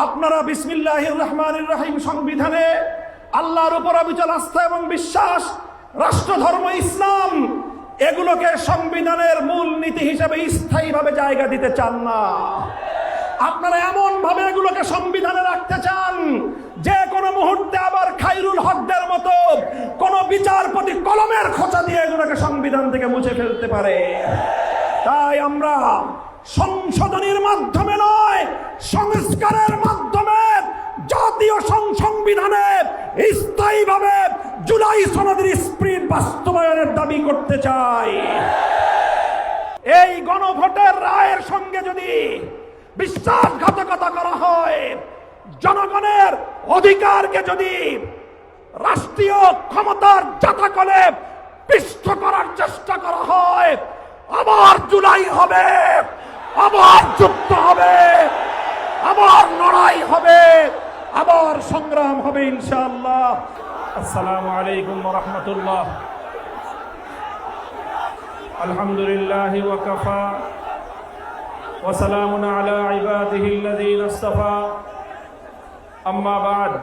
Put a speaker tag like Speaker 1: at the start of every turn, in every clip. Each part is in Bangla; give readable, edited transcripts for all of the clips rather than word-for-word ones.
Speaker 1: আপনারা বিসমিল্লাহির রহমানির রহিম সংবিধানে আল্লাহর উপর অবিচল আস্থা এবং বিশ্বাস, রাষ্ট্র ধর্ম ইসলাম, এগুলোকে সংবিধানের মূল নীতি হিসেবে স্থায়ীভাবে জায়গা দিতে চান না। আপনারা এমন ভাবে এগুলোকে সংবিধানে রাখতে চান যে কোনো মুহূর্তে আবার খায়রুল হকদের মতো কোন বিচারপতি কলমের খোঁচা দিয়ে এগুলোকে সংবিধান থেকে মুছে ফেলতে পারে। তাই আমরা সংশোধনীর মাধ্যমে নয়, সংস্কারের মাধ্যমে জাতীয় সংবিধানে স্থায়ীভাবে জুলাই সনদের স্পিরিট বাস্তবায়নের দাবি করতে চাই। এই গণভোটের রায়ের সঙ্গে যদি বিশ্বাসঘাতকতা করা হয়, জনগণের অধিকারকে যদি রাষ্ট্রীয় ক্ষমতার জাতাকলে পিষ্ট করার চেষ্টা করা হয়, আবার জুলাই হবে, আবার যুদ্ধ হবে, আবার লড়াই হবে, আবার সংগ্রাম হবে ইনশাআল্লাহ। আসসালামু আলাইকুম ওয়া রাহমাতুল্লাহ। আলহামদুলিল্লাহি ওয়া কাফা ওয়া সালামুন আলা ইবাদিহিল্লাযীনা ইসতাফা। আম্মা বা'দ,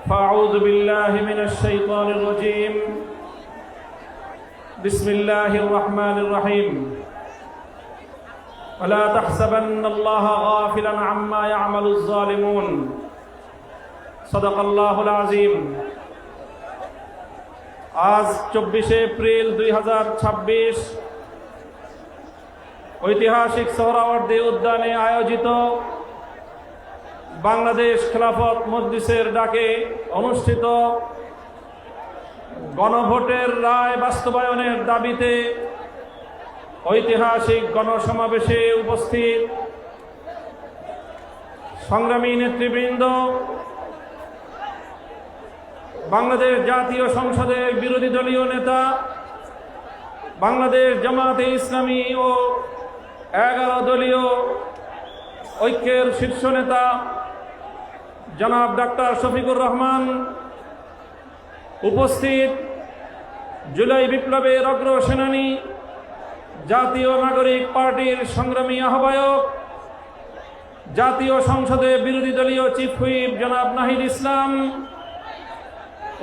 Speaker 1: ফাআউযু বিল্লাহি মিনাশ শাইতানির রাজীম। বিসমিল্লাহির রহমানির রহিম। ولا تحسبن الله غافلا عما يعمل الظالمون صدق الله العظيم। আজ 24 এপ্রিল 2026 ঐতিহাসিক সোহরাওয়ার্দী উদ্যানে আয়োজিত বাংলাদেশ খেলাফত মজলিসের ডাকে অনুষ্ঠিত গণভোটের রায় বাস্তবায়নের দাবিতে ঐতিহাসিক গণসমাবেশে উপস্থিত সংগ্রামী নেতৃবৃন্দ, বাংলাদেশ জাতীয় সংসদের বিরোধী দলীয় নেতা, বাংলাদেশ জামাতে ইসলামী ও 11 দলীয় ঐক্যের শীর্ষ নেতা জনাব ডাক্তার শফিকুর রহমান, উপস্থিত জুলাই বিপ্লবের অগ্রসেনানী জাতীয় নাগরিক পার্টির সংগ্রামী আহ্বায়ক, জাতীয় সংসদে বিরোধী দলীয় চিফ হুইপ জনাব নাহিদ ইসলাম,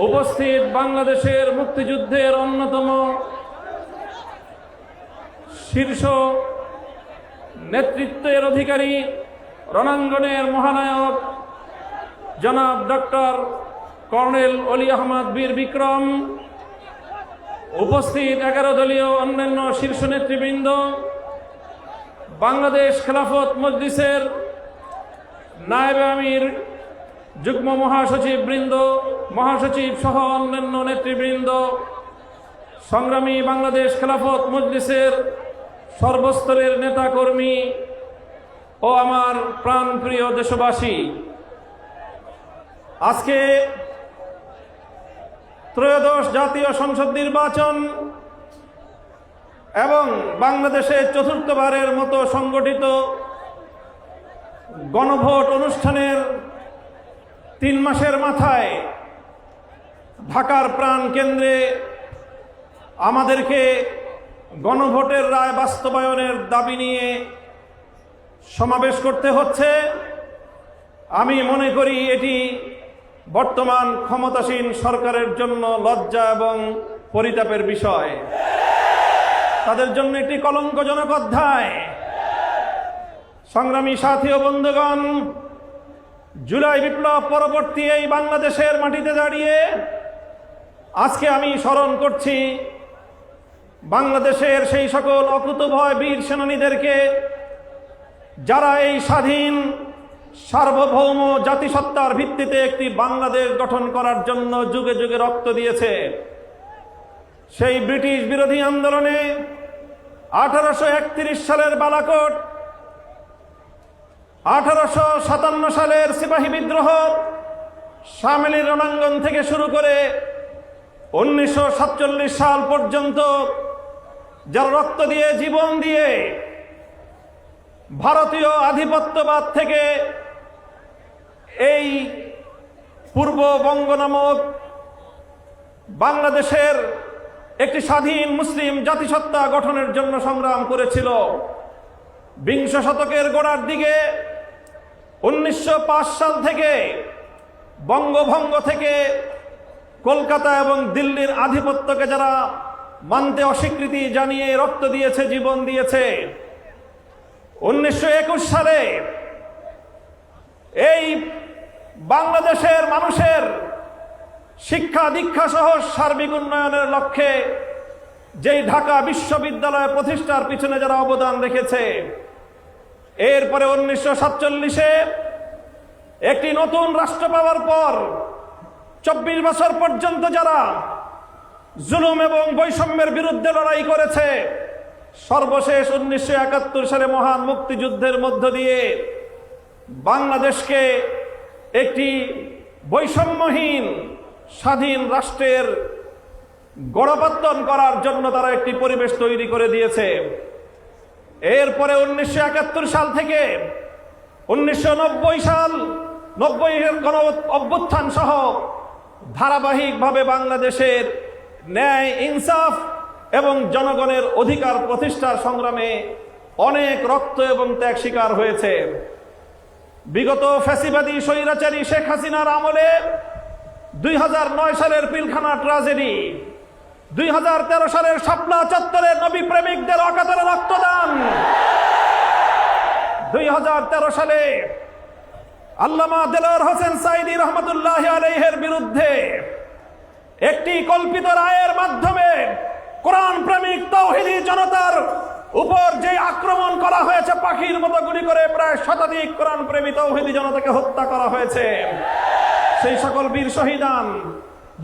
Speaker 1: উপস্থিত বাংলাদেশের মুক্তিযুদ্ধের অন্যতম শীর্ষ নেতৃত্বের অধিকারী, রণাঙ্গনের মহানায়ক জনাব ডক্টর কর্নেল অলি আহমদ বীর বিক্রম, উপস্থিত 11 দলীয় অন্যান্য শীর্ষ নেতৃবৃন্দ, বাংলাদেশ খেলাফত মজলিসের নায়েবে আমির, যুগ্ম মহাসচিব বৃন্দ, মহাসচিব সহ অন্যান্য নেতৃবৃন্দ, সংগ্রামী বাংলাদেশ খেলাফত মজলিসের সর্বস্তরের নেতাকর্মী ও আমার প্রাণপ্রিয় দেশবাসী, আজকে ত্রয়োদশ জাতীয় সংসদ নির্বাচন এবং বাংলাদেশে চতুর্থবারের মতো সংগঠিত গণভোট অনুষ্ঠানের 3 মাসের মাথায় ঢাকার প্রাণ কেন্দ্রে আমাদেরকে গণভোটের রায় বাস্তবায়নের দাবি নিয়ে সমাবেশ করতে হচ্ছে। আমি মনে করি এটি বর্তমান ক্ষমতাসীন সরকারের জন্য লজ্জা এবং পরিতাপের বিষয়, তাদের জন্য একটি কলঙ্কজনক অধ্যায়। সংগ্রামী সাথী ও বন্ধুগণ, জুলাই বিপ্লব পরবর্তী এই বাংলাদেশের মাটিতে দাঁড়িয়ে আজকে আমি স্মরণ করছি বাংলাদেশের সেই সকল অকুতোভয় বীর সেনানীদেরকে যারা এই স্বাধীন সার্বভৌম জাতিসত্তার ভিত্তিতে একটি বাংলাদেশ গঠন করার জন্য যুগে যুগে রক্ত দিয়েছে। সেই ব্রিটিশ বিরোধী আন্দোলনে 1831 সালের বালাকোট, 1857 সালের সিপাহী বিদ্রোহ, শামেলির রণাঙ্গন থেকে শুরু করে 1947 সাল পর্যন্ত যারা রক্ত দিয়ে, জীবন দিয়ে ভারতীয় আধিপত্যবাদ থেকে এই পূর্ববঙ্গ নামক বাংলাদেশের একটি স্বাধীন মুসলিম জাতিসত্তা গঠনের জন্য সংগ্রাম করেছিল। 20 শতকের গোড়ার দিকে 1905 সাল থেকে বঙ্গভঙ্গ থেকে কলকাতা এবং দিল্লির আধিপত্যকে যারা মানতে অস্বীকৃতি জানিয়ে রক্ত দিয়েছে, জীবন দিয়েছে, 1921 সালে এই বাংলাদেশের মানুষের শিক্ষা দীক্ষা সহ সার্বিক উন্নয়নের লক্ষ্যে যেই ঢাকা বিশ্ববিদ্যালয় প্রতিষ্ঠার পিছনে যারা অবদান রেখেছে, এরপরে 1947-এ একটি নতুন রাষ্ট্র পাওয়ার পর 24 বছর পর্যন্ত যারা জুলুম এবং বৈষম্যের বিরুদ্ধে লড়াই করেছে, সর্বশেষ 1971 সালে মহান মুক্তিযুদ্ধের মধ্য দিয়ে বাংলাদেশকে একটি বৈষম্যহীন স্বাধীন রাষ্ট্রের গড়পত্তন করার জন্য তারা একটি পরিবেশ তৈরি করে দিয়েছে। এরপরে 1971 সাল থেকে 1990 সাল 90-এর গণ অভ্যুত্থান সহ ধারাবাহিকভাবে বাংলাদেশের ন্যায়, ইনসাফ এবং জনগণের অধিকার প্রতিষ্ঠার সংগ্রামে অনেক রক্ত এবং ত্যাগ স্বীকার হয়েছে। বিগত ফ্যাসিবাদী স্বৈরাচারী শেখ হাসিনার আমলে 2009 সালের পিলখানা ট্রাজেডি, 2013 সালের শাপলা চত্বরের নবী প্রেমিকদের অকাতরে রক্তদান, 2013 সালে আল্লামা দেলোয়ার হোসেন সাঈদী রহমতুল্লাহ আলাইহির বিরুদ্ধে একটি কল্পিত রায়ের মাধ্যমে কোরআন প্রেমিক তাওহীদি জনতার উপর যে আক্রমণ করা হয়েছে, পাখির মতো গুলি করে প্রায় শতাধিক কোরআন প্রেমী তাওহীদি জনতাকে হত্যা করা হয়েছে। সেই সকল বীর শহীদান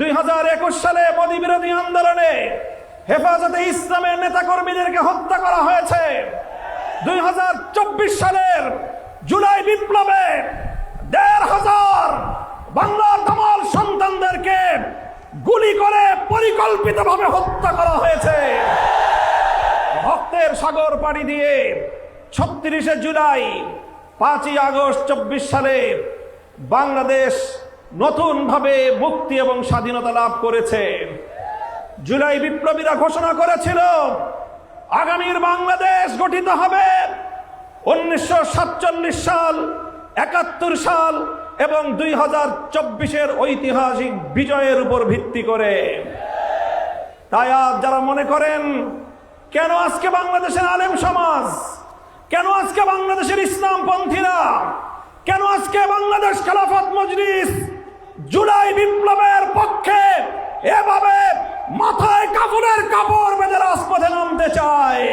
Speaker 1: 2021 সালে মোদী বিরোধী আন্দোলনে হেফাজতে ইসলামের নেতাকর্মীদেরকে হত্যা করা হয়েছে। 2024 সালের জুলাই বিপ্লবে 1,500 বাংলার দামাল সন্তানদেরকে গুলি করে পরিকল্পিতভাবে হত্যা করা হয়েছে। রক্তের সাগর পাড়ি দিয়ে 36শে জুলাই 5ই আগস্ট 24 সালে বাংলাদেশ নতুনভাবে মুক্তি এবং স্বাধীনতা লাভ করেছে। জুলাই বিপ্লবীরা ঘোষণা করেছিল আগামীর বাংলাদেশ গঠিত হবে 1947 সাল, 71 সাল এবং 2024-এর ঐতিহাসিক বিজয়ের উপর ভিত্তি করে। তাই আজ যারা মনে করেন কেন আজকে বাংলাদেশের আলেম সমাজ, কেন আজকে বাংলাদেশের ইসলামপন্থীরা, কেন আজকে বাংলাদেশ খেলাফত মজলিস জুলাই বিপ্লবের পক্ষে এভাবে মাথায় কাপড়ের কাপড় বেঁধে রাজপথে নামতে চায়,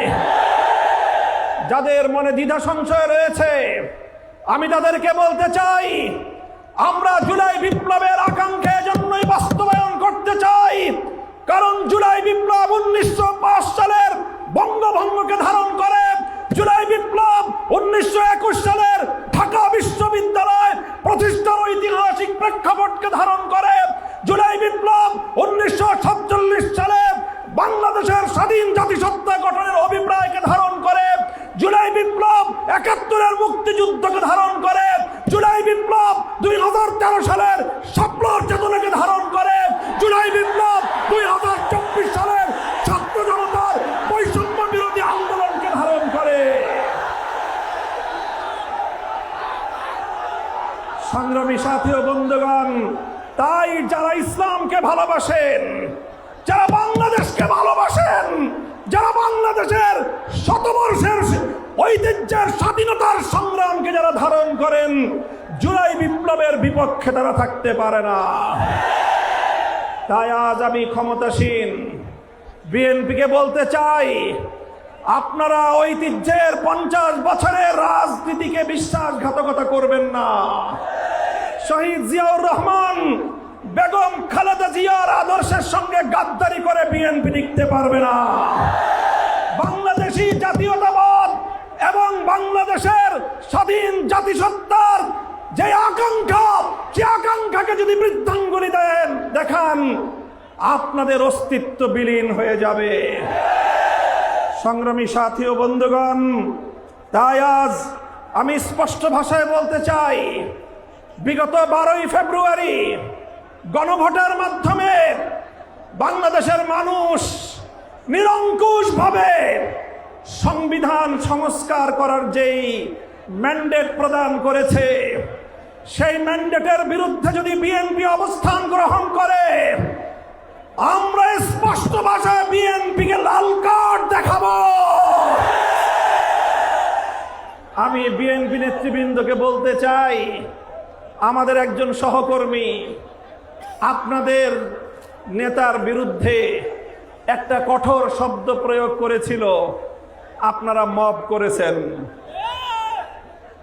Speaker 1: যাদের মনে দ্বিধা সংশয় রয়েছে, আমি তাদেরকে বলতে চাই, আমরা জুলাই বিপ্লবের আকাঙ্ক্ষা জন্যই বাস্তবায়ন করতে চাই। কারণ জুলাই বিপ্লব 1905 সালের বঙ্গভঙ্গকে ধারণ করে, জুলাই বিপ্লব 1921 সালের ঢাকা বিশ্ববিদ্যালয় প্রতিষ্ঠার ঐতিহাসিক প্রেক্ষাপটকে ধারণ করে, জুলাই বিপ্লব 1947 সালে বাংলাদেশের স্বাধীন জাতিসত্তা গঠনের অভিপ্রায়কে ধারণ করে, জুলাই বিপ্লব 71-এর মুক্তিযুদ্ধকে ধারণ করে, জুলাই বিপ্লব 2013 সালের শাপলার চেতনাকে ধারণ করে, জুলাই বিপ্লব 2024 সালের ছাত্র জনতার বৈষম্য বিরোধী আন্দোলনকে ধারণ করে। সংগ্রামী সাথী ও বন্ধুগণ, তাই যারা ইসলামকে ভালোবাসেন, যারা বাংলাদেশকে ভালোবাসেন, যারা বাংলাদেশের শতবর্ষের ঐতিহ্যের স্বাধীনতার সংগ্রামকে যারা ধারণ করেন, জুলাই বিপ্লবের বিপক্ষে তারা থাকতে পারে না। তাই আজ আমি ক্ষমতাসীন বিএনপিকে বলতে চাই, আপনারা ঐতিহ্যের 50 বছরের রাজনীতিকে বিশ্বাসঘাতকতা করবেন না। শহীদ জিয়াউর রহমান, বেগম খালেদা জিয়ার আদর্শের সঙ্গে গাদ্দারি করে বিএনপি টিকতে পারবে না। বাংলাদেশি জাতীয়তাবাদ এবং বাংলাদেশের স্বাধীন জাতিসত্তার যে আকাঙ্ক্ষা, সে আকাঙ্ক্ষাকে যদি বৃদ্ধাঙ্গুলি দেখান, আপনাদের অস্তিত্ব বিলীন হয়ে যাবে। সংগ্রামী সাথী ও বন্ধুগণ, তাই আজ আমি স্পষ্ট ভাষায় বলতে চাই, বিগত 12ই ফেব্রুয়ারি গণভোটের মাধ্যমে বাংলাদেশের মানুষ নিরঙ্কুশভাবে সংবিধান সংস্কার করার যেই ম্যান্ডেট প্রদান করেছে, সেই ম্যান্ডেটের বিরুদ্ধে যদি বিএনপি অবস্থান গ্রহণ করে, আমরা স্পষ্ট ভাষায় বিএনপিকে লাল কার্ড দেখাবো। আমি বিএনপি নেতৃবৃন্দকে বলতে চাই, আমাদের একজন সহকর্মী আপনাদের নেতার বিরুদ্ধে একটা কঠোর শব্দ প্রয়োগ করেছিল, আপনারা মব করেছেন।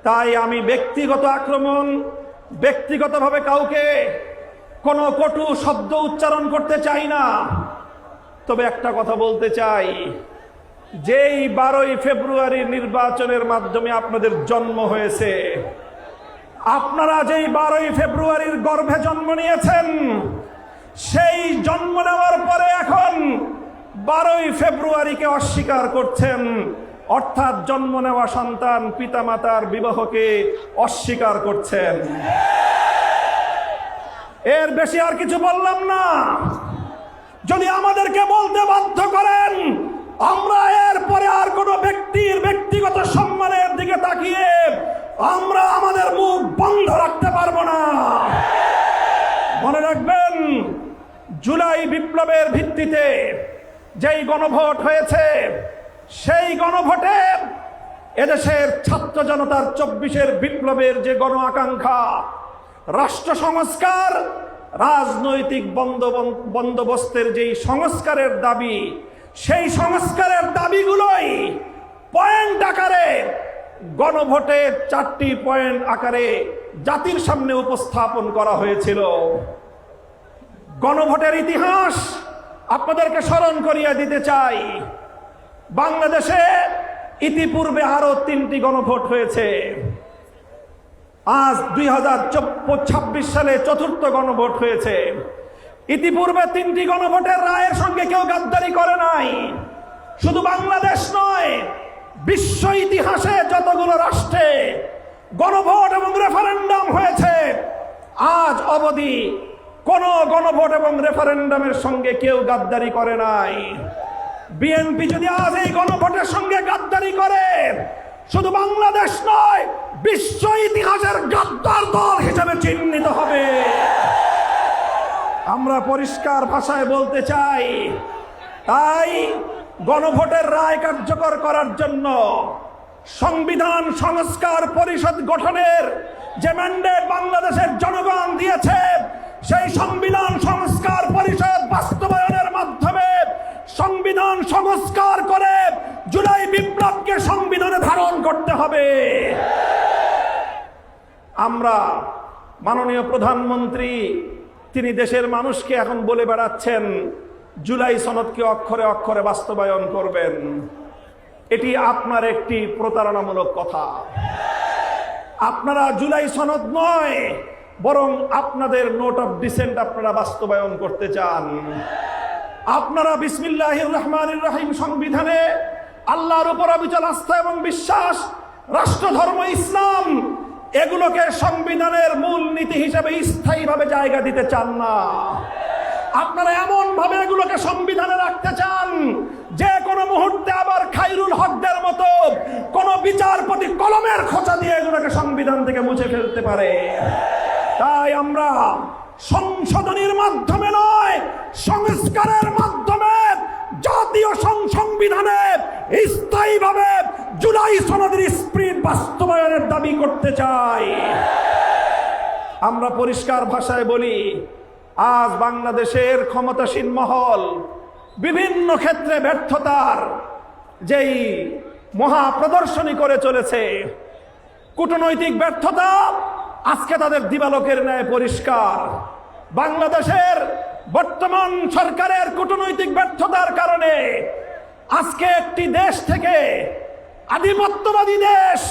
Speaker 1: তাই আমি ব্যক্তিগত আক্রমণ, ব্যক্তিগতভাবে কাউকে কোনো কটু শব্দ উচ্চারণ করতে চাই না। তবে একটা কথা বলতে চাই, যেই 12ই ফেব্রুয়ারি নির্বাচনের মাধ্যমে আপনাদের জন্ম হয়েছে, আপনারা যেই 12ই ফেব্রুয়ারির গর্ভে জন্ম নিয়েছেন, সেই জন্ম নেওয়ার পরে এখন 12ই ফেব্রুয়ারিকে অস্বীকার করছেন, অর্থাৎ জন্ম নেওয়া সন্তান পিতামাতার বিবাহকে অস্বীকার করছেন। এর বেশি আর কিছু বললাম না। যদি আমাদেরকে বলতে বাধ্য করেন, আমরা এরপরে আর কোনো ব্যক্তির ব্যক্তিগত সম্মানের দিকে তাকিয়ে আমরা আমাদের মুখ বন্ধ রাখতে পারবো না। মনে রাখবেন, জুলাই বিপ্লবের ভিত্তিতে যেই গণভোট হয়েছে, সেই গণভোটে এদেশের ছাত্র জনতার 24-এর বিপ্লবের যে গণ আকাঙ্ক্ষা, রাষ্ট্র সংস্কার, রাজনৈতিক বন্দোবস্তের যেই সংস্কারের দাবি, সেই সংস্কারের দাবিগুলোই পয়েন্ট আকারে গণভোটে 4টি পয়েন্ট আকারে জাতির সামনে উপস্থাপন করা হয়েছিল। গণভোটের ইতিহাস আপনাদেরকে স্মরণ করিয়ে দিতে চাই। বাংলাদেশে ইতিপূর্বে আরো 3টি গণভোট হয়েছে। আজ 2026 সালে 4র্থ গণভোট হয়েছে। ইতিপূর্বে 3টি গণভোটের রায়ের সঙ্গে কেউ গাদ্দারি করে নাই। শুধু বাংলাদেশ নয়, বিশ্ব ইতিহাসে যতগুলো রাষ্ট্রে গণভোট এবং রেফারেন্ডাম হয়েছে, আজ অবধি কোন গণভোট এবং রেফারেন্ডামের সঙ্গে কেউ গাদ্দারি করে নাই। বিএনপি যদি আজ এই গণভোটের সঙ্গে গাদ্দারি করে, শুধু বাংলাদেশ নয়, বিশ্ব ইতিহাসের গাদ্দার দল হিসেবে চিহ্নিত হবে। আমরা পরিষ্কার ভাষায় বলতে চাই, তাই গণভোটের রায় কার্যকর করার জন্য সংবিধান সংস্কার পরিষদ গঠনের যে ম্যান্ডেট বাংলাদেশের জনগণ দিয়েছে, সেই সংবিধান সংস্কার পরিষদ বাস্তবায়নের মাধ্যমে সংবিধান সংস্কার করে জুলাই বিপ্লবকে সংবিধানে ধারণ করতে হবে। আমরা মাননীয় প্রধানমন্ত্রী, তিনি দেশের মানুষকে এখন বলে বেড়াচ্ছেন জুলাই সনদকে অক্ষরে অক্ষরে বাস্তবায়ন করবেন। এটি আপনার একটি প্রতারণামূলক কথা। আপনারা জুলাই সনদ নয়, বরং আপনাদের নোট অফ ডিসেন্ট আপনারা বাস্তবায়ন করতে চান। আপনারা বিসমিল্লাহির রহমানির রহিম সংবিধানে আল্লাহর উপর অবিচল আস্থা এবং বিশ্বাস, রাষ্ট্রধর্ম ইসলাম, এগুলোকে সংবিধানের মূল নীতি হিসেবে স্থায়ীভাবে জায়গা দিতে চান না। আপনারা এমন ভাবে এগুলোকে সংবিধানে রাখতে চান যে কোনো মুহূর্তে আবার খায়রুল হকদের মতো কোন বিচারপতি কলমের খোঁচা দিয়ে এগুলোকে সংবিধান থেকে মুছে ফেলতে পারে। তাই আমরা সংশোধনীর মাধ্যমে নয়, সংস্কারের মাধ্যমে জাতীয় সংবিধানে স্থায়ীভাবে জুলাই সনদের স্পিরিট বাস্তবায়নের দাবি করতে চাই। আমরা পরিষ্কার ভাষায় বলি, আজ বাংলাদেশের ক্ষমতাসীন মহল বিভিন্ন ক্ষেত্রে ব্যর্থতার যেই মহা প্রদর্শনী করে চলেছে, কূটনৈতিক ব্যর্থতা আজকে তাদের দিবালোকের ন্যায় পরিষ্কার। বাংলাদেশের বর্তমান সরকারের কূটনৈতিক ব্যর্থতার কারণে আজকে একটি দেশ থেকে, আধিপত্যবাদী দেশ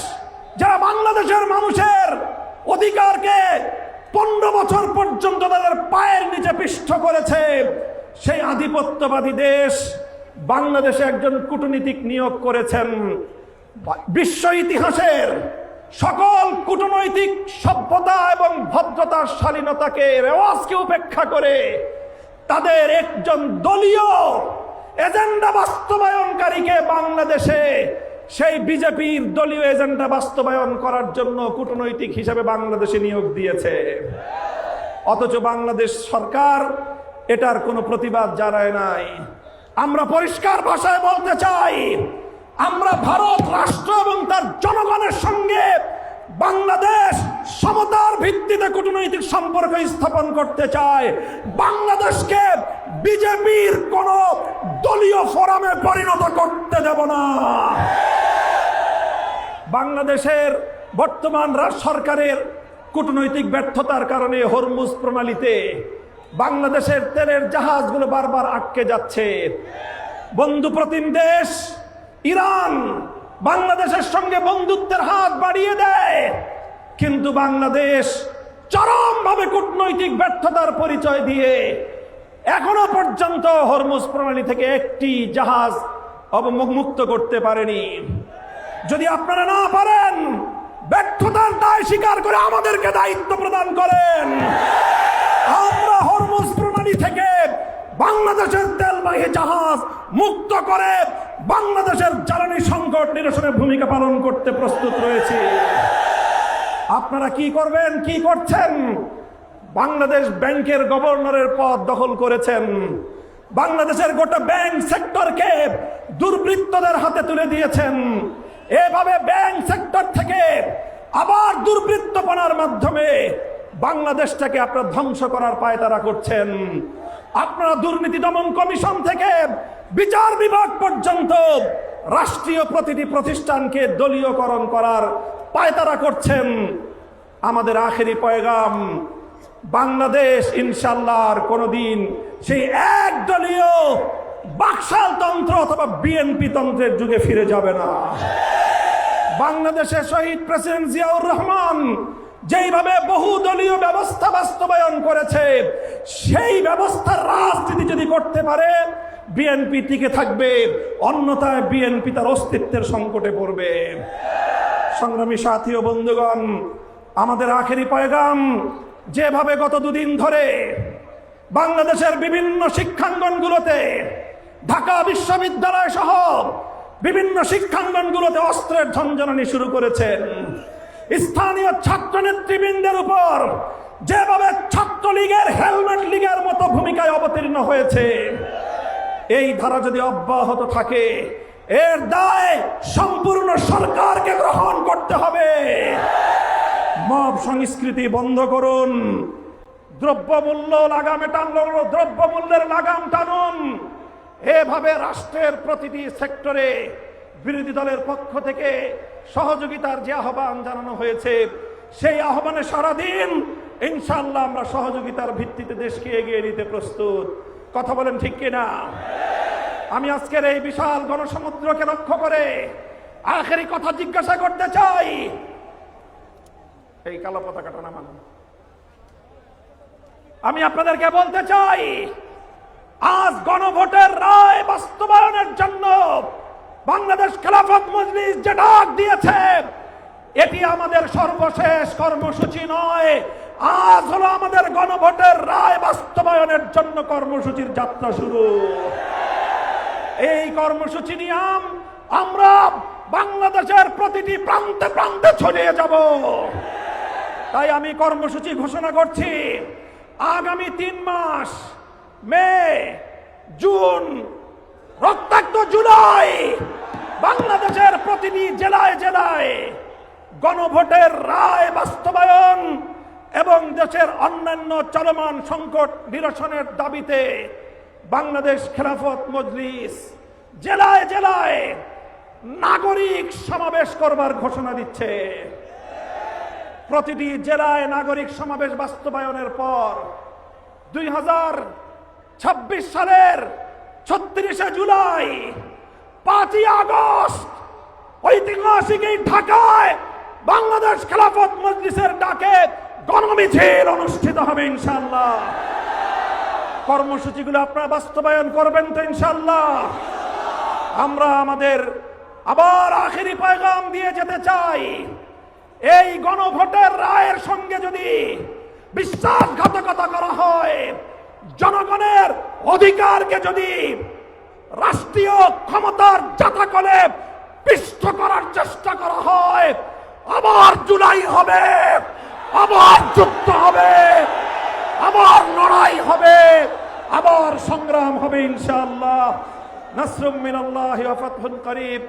Speaker 1: যারা বাংলাদেশের মানুষের অধিকারকে 15 বছর পর্যন্ত তাদের পায়ের নিচে পিষ্ট করেছে, সেই আধিপত্যবাদী দেশ বাংলাদেশে একজন কূটনীতিক নিয়োগ করেছেন। বিশ্ব ইতিহাসের সকল কূটনৈতিক সভ্যতা এবং ভদ্রতার শালীনতাকে, রেওয়াজকে উপেক্ষা করে তাদের একজন দলীয় এজেন্ডা বাস্তবায়নকারীকে বাংলাদেশে সেই বিজেপির দলীয় এজেন্ডা বাস্তবায়ন করার জন্য কূটনৈতিক হিসাবে বাংলাদেশে নিয়োগ দিয়েছে। অথচ বাংলাদেশ সরকার এটার কোনো প্রতিবাদ জানায় নাই। আমরা পরিষ্কার ভাষায় বলতে চাই, আমরা ভারত রাষ্ট্র এবং তার জনগণের সঙ্গে বাংলাদেশ সমতার ভিত্তিতে কূটনৈতিক সম্পর্ক স্থাপন করতে চায়। বাংলাদেশকে বিজেপির কোন দলীয় ফোরামে পরিণত করতে দেব না। বাংলাদেশের বর্তমান সরকারের কূটনৈতিক ব্যর্থতার কারণে হরমুজ প্রণালীতে বাংলাদেশের তেলের জাহাজগুলো বারবার আটকে যাচ্ছে। বন্ধু প্রতিম দেশ ইরান বাংলাদেশের সঙ্গে বন্ধুত্বের হাত বাড়িয়ে দেয়, কিন্তু বাংলাদেশ চরমভাবে কূটনৈতিক ব্যর্থতার পরিচয় দিয়ে এখনো পর্যন্ত হরমুজ প্রণালী থেকে একটি জাহাজ অবমুক্ত করতে পারেনি। যদি আপনারা না পারেন, ব্যর্থতার দায় স্বীকার করে আমাদেরকে দায়িত্ব প্রদান করেন। আমরা হরমুজ প্রণালী থেকে বাংলাদেশের তেলবাহী জাহাজ মুক্ত করে বাংলাদেশের জ্বালানি সংকট নিরসনে ভূমিকা পালন করতে প্রস্তুত রয়েছে। আপনারা কি করবেন, কি করছেন? বাংলাদেশ ব্যাংকের গভর্নরের পদ দখল করেছেন। বাংলাদেশের গোটা ব্যাংক সেক্টরকে দুর্বৃত্তদের হাতে তুলে দিয়েছেন। এভাবে ব্যাংক সেক্টর থেকে আবার দুর্বৃত্তপনার মাধ্যমে বাংলাদেশটাকে আপনারা ধ্বংস করার পায়তারা করছেন। আপনারা দুর্নীতি দমন কমিশন থেকে বিচার বিভাগ পর্যন্ত রাষ্ট্রীয় প্রতিটি প্রতিষ্ঠানকে দলীয়করণ করার পায়তারা করছেন। আমাদের আখেরি পয়গাম, বাংলাদেশ ইনশাআল্লাহ আর কোনোদিন সেই একদলীয় বাকশাল তন্ত্র অথবা বিএনপি তন্ত্রের যুগে ফিরে যাবে না। বাংলাদেশের শহীদ প্রেসিডেন্ট জিয়াউর রহমান যেইভাবে বহুদলীয় ব্যবস্থা বাস্তবায়ন করেছে, সেই ব্যবস্থার রাজনীতি যদি করতে পারে বিএনপি টিকে থাকবে, অন্যথায় বিএনপি তার অস্তিত্বের সংকটে পড়বে। সংগ্রামী সাথী ও বন্ধুগণ, আমাদের আখেরি পয়গাম, যেভাবে গত দুদিন ধরে বাংলাদেশের বিভিন্ন শিক্ষাঙ্গনগুলোতে, ঢাকা বিশ্ববিদ্যালয় সহ বিভিন্ন শিক্ষাঙ্গনগুলোতে অস্ত্রের ঝনঝনানি শুরু করেছেন, স্থানীয় ছাত্র নেতৃবৃন্দের উপর যেভাবে ছাত্রলীগের হেলমেট লীগের মতো ভূমিকায় অবতীর্ণ হয়েছে, এই ধারা যদি অব্যাহত থাকে এর দায় সম্পূর্ণ সরকারকে গ্রহণ করতে হবে। মব সংস্কৃতি বন্ধ করুন, দ্রব্যমূল্য লাগামে টানল, দ্রব্যমূল্যের লাগাম টানুন। এভাবে রাষ্ট্রের প্রতিটি সেক্টরে বিরোধী দলের পক্ষ থেকে সহযোগিতার যে আহ্বান জানানো হয়েছে, সেই আহ্বানে সারাদিন ইনশাআল্লাহ আমরা সহযোগিতার ভিত্তিতে দেশকে এগিয়ে নিতে প্রস্তুত। কথা বলেন ঠিক কিনা? আমি আজকের এই বিশাল গণসমুদ্রকে লক্ষ্য করে আখেরি কথা জিজ্ঞাসা করতে চাই। এই কালো পতাকাটা নামান। আমি আপনাদেরকে বলতে চাই, আজ গণভোটের রায় বাস্তবায়নের জন্য বাংলাদেশ খেলাফত মজলিস যে ডাক দিয়েছে, এটি আমাদের সর্বশেষ কর্মসূচি নয়। আজ হলো আমাদের গণভোটের রায় বাস্তবায়নের জন্য কর্মসূচির যাত্রা শুরু। এই কর্মসূচি নিয়ে আমরা বাংলাদেশের প্রতিটি প্রান্তে প্রান্তে ছড়িয়ে যাব। তাই আমি কর্মসূচি ঘোষণা করছি, আগামী 3 মাস, মে, জুন, রক্তাক্ত জুলাই, বাংলাদেশের প্রতিটি জেলায় জেলায় গণভোটের রায় বাস্তবায়ন এবং দেশের অন্যান্য চলমান সংকট নিরসনের দাবিতে বাংলাদেশ খেলাফত মজলিস জেলায় জেলায় নাগরিক সমাবেশ করবার ঘোষণা দিচ্ছে। প্রতিটি জেলায় নাগরিক সমাবেশ বাস্তবায়নের পর 2026 সালের 36শে জুলাই, 5ই আগস্ট ঐতিহাসিক এই ঢাকায় বাংলাদেশ খেলাফত মজলিসের ডাকে গণমিছিল অনুষ্ঠিত হবে ইনশাআল্লাহ। কর্মসূচিগুলো আপনারা বাস্তবায়ন করবেন তো ইনশাআল্লাহ? আমরা আমাদের আবার আখেরি পয়গাম দিয়ে যেতে চাই, এই গণভোটের রায়ের সঙ্গে যদি বিশ্বাসঘাতকতা করা হয়, জনগণের অধিকারকে যদি রাষ্ট্রীয় ক্ষমতার জাতাকলে পিষ্ট করার চেষ্টা করা হয়, আবার জুলাই হবে, আবার যুদ্ধ হবে, আবার লড়াই হবে, আবার সংগ্রাম হবে ইনশাআল্লাহ। নাসরুম মিনাল্লাহি ওয়া ফাতহুন করিব।